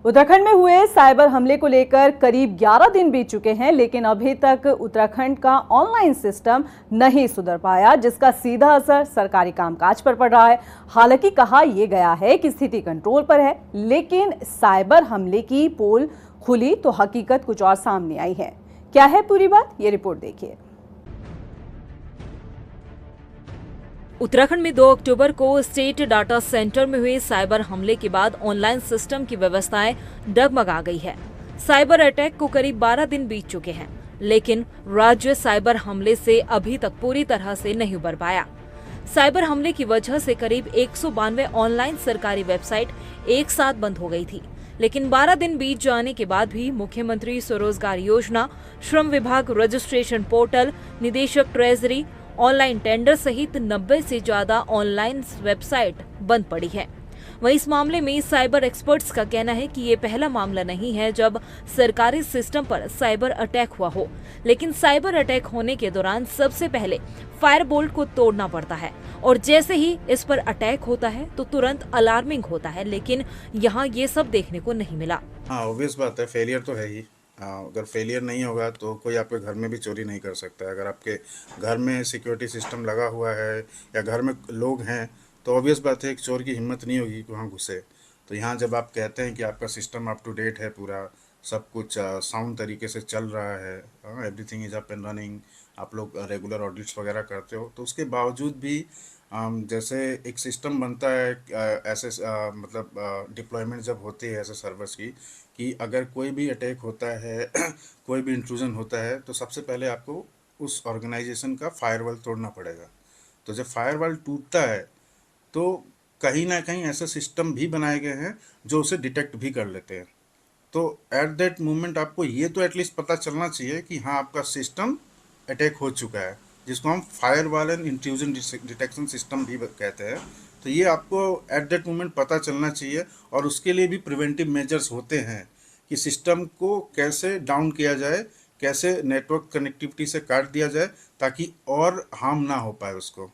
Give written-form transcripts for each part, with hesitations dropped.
उत्तराखंड में हुए साइबर हमले को लेकर करीब 11 दिन बीत चुके हैं, लेकिन अभी तक उत्तराखंड का ऑनलाइन सिस्टम नहीं सुधर पाया, जिसका सीधा असर सरकारी कामकाज पर पड़ रहा है। हालांकि कहा यह गया है कि स्थिति कंट्रोल पर है, लेकिन साइबर हमले की पोल खुली तो हकीकत कुछ और सामने आई है। क्या है पूरी बात, ये रिपोर्ट देखिए। उत्तराखंड में 2 अक्टूबर को स्टेट डाटा सेंटर में हुए साइबर हमले के बाद ऑनलाइन सिस्टम की व्यवस्थाएं डगमगा गई है। साइबर अटैक को करीब 12 दिन बीत चुके हैं, लेकिन राज्य साइबर हमले से अभी तक पूरी तरह से नहीं उबर पाया। साइबर हमले की वजह से करीब 192 ऑनलाइन सरकारी वेबसाइट एक साथ बंद हो गई थी, लेकिन 12 दिन बीत जाने के बाद भी मुख्यमंत्री स्वरोजगार योजना, श्रम विभाग रजिस्ट्रेशन पोर्टल, निदेशक ट्रेजरी, ऑनलाइन टेंडर सहित 90 से ज्यादा ऑनलाइन वेबसाइट बंद पड़ी है। वहीं इस मामले में साइबर एक्सपर्ट्स का कहना है कि ये पहला मामला नहीं है जब सरकारी सिस्टम पर साइबर अटैक हुआ हो, लेकिन साइबर अटैक होने के दौरान सबसे पहले फायरबोल्ट को तोड़ना पड़ता है और जैसे ही इस पर अटैक होता है तो तुरंत अलार्मिंग होता है, लेकिन यहाँ ये सब देखने को नहीं मिला। हाँ, ऑब्वियस बात है, फेलियर तो है ही। अगर फेलियर नहीं होगा तो कोई आपके घर में भी चोरी नहीं कर सकता है। अगर आपके घर में सिक्योरिटी सिस्टम लगा हुआ है या घर में लोग हैं तो ऑब्वियस बात है, एक चोर की हिम्मत नहीं होगी कि वहाँ घुसे। तो यहाँ जब आप कहते हैं कि आपका सिस्टम अप टू डेट है, पूरा सब कुछ साउंड तरीके से चल रहा है, everything is up and running, आप लोग रेगुलर ऑडिट्स वगैरह करते हो, तो उसके बावजूद भी जैसे एक सिस्टम बनता है ऐसे मतलब डिप्लॉयमेंट जब होती है ऐसे सर्वर्स की, कि अगर कोई भी अटैक होता है कोई भी इंट्रूजन होता है तो सबसे पहले आपको उस ऑर्गेनाइजेशन का फायरवॉल तोड़ना पड़ेगा। तो जब फायरवॉल टूटता है तो कहीं ना कहीं ऐसे सिस्टम भी बनाए गए हैं जो उसे डिटेक्ट भी कर लेते हैं। तो एट दैट मोमेंट आपको ये तो एटलीस्ट पता चलना चाहिए कि हाँ, आपका सिस्टम अटैक हो चुका है, जिसको हम firewall and intrusion detection system भी कहते हैं। तो ये आपको एट दैट मोमेंट पता चलना चाहिए और उसके लिए भी प्रिवेंटिव मेजर्स होते हैं कि सिस्टम को कैसे डाउन किया जाए, कैसे नेटवर्क कनेक्टिविटी से काट दिया जाए ताकि और हार्म ना हो पाए उसको।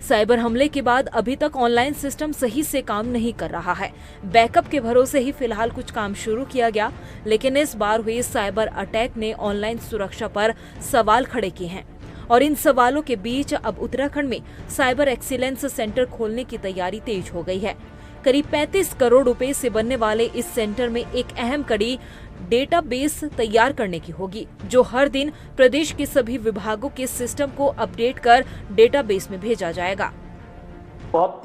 साइबर हमले के बाद अभी तक ऑनलाइन सिस्टम सही से काम नहीं कर रहा है। बैकअप के भरोसे ही फिलहाल कुछ काम शुरू किया गया, लेकिन इस बार हुए साइबर अटैक ने ऑनलाइन सुरक्षा पर सवाल खड़े किए हैं और इन सवालों के बीच अब उत्तराखंड में साइबर एक्सीलेंस सेंटर खोलने की तैयारी तेज हो गई है। करीब 35 करोड़ रुपए से बनने वाले इस सेंटर में एक अहम कड़ी डेटाबेस तैयार करने की होगी, जो हर दिन प्रदेश के सभी विभागों के सिस्टम को अपडेट कर डेटाबेस में भेजा जाएगा। बहुत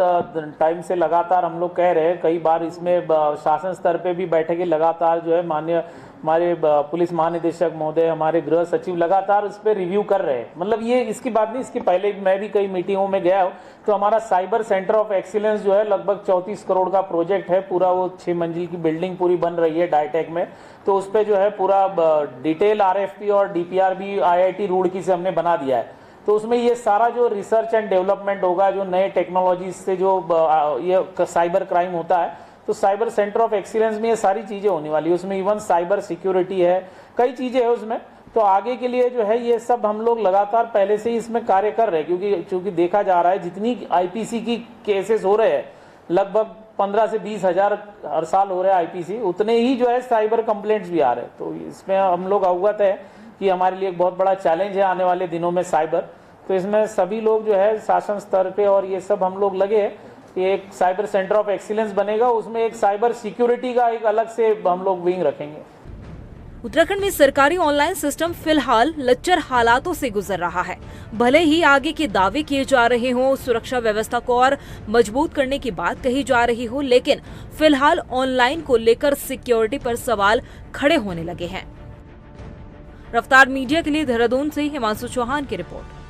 टाइम से लगातार हम लोग कह रहे हैं, कई बार इसमें शासन स्तर पे भी बैठकें लगातार जो है माननीय हमारे पुलिस महानिदेशक महोदय, हमारे गृह सचिव लगातार उस पर रिव्यू कर रहे हैं। मतलब ये इसकी बात नहीं, इसके पहले मैं भी कई मीटिंगों में गया हूँ। तो हमारा साइबर सेंटर ऑफ एक्सीलेंस जो है लगभग 34 करोड़ का प्रोजेक्ट है, पूरा वो 6 मंजिल की बिल्डिंग पूरी बन रही है डायटेक में। तो उस पर जो है पूरा डिटेल RFP और DPR भी IIT रुड़की से हमने बना दिया है। तो उसमें ये सारा जो रिसर्च एंड डेवलपमेंट होगा, जो नए टेक्नोलॉजी से जो ये साइबर क्राइम होता है, तो साइबर सेंटर ऑफ एक्सीलेंस में ये सारी चीज़ें होने वाली है। उसमें इवन साइबर सिक्योरिटी है, कई चीज़ें है उसमें। तो आगे के लिए जो है ये सब हम लोग लगातार पहले से ही इसमें कार्य कर रहे हैं, क्योंकि देखा जा रहा है जितनी IPC की केसेस हो रहे हैं, लगभग 15 से 20 हज़ार हर साल हो रहे हैं IPC, उतने ही जो है साइबर कंप्लेंट्स भी आ रहे हैं। तो इसमें हम लोग अवगत है कि हमारे लिए एक बहुत बड़ा चैलेंज है आने वाले दिनों में साइबर। तो इसमें सभी लोग जो है शासन स्तर पे और ये सब हम लोग लगे हैं कि एक साइबर सेंटर ऑफ एक्सीलेंस बनेगा, उसमें एक साइबर सिक्योरिटी का एक अलग से हम लोग विंग रखेंगे। उत्तराखंड में सरकारी ऑनलाइन सिस्टम फिलहाल लच्चर हालातों से गुजर रहा है। भले ही आगे के दावे किए जा रहे हों, सुरक्षा व्यवस्था को और मजबूत करने की बात कही जा रही हो, लेकिन फिलहाल ऑनलाइन को लेकर सिक्योरिटी पर सवाल खड़े होने लगे हैं। रफ्तार मीडिया के लिए देहरादून से हिमांशु चौहान की रिपोर्ट।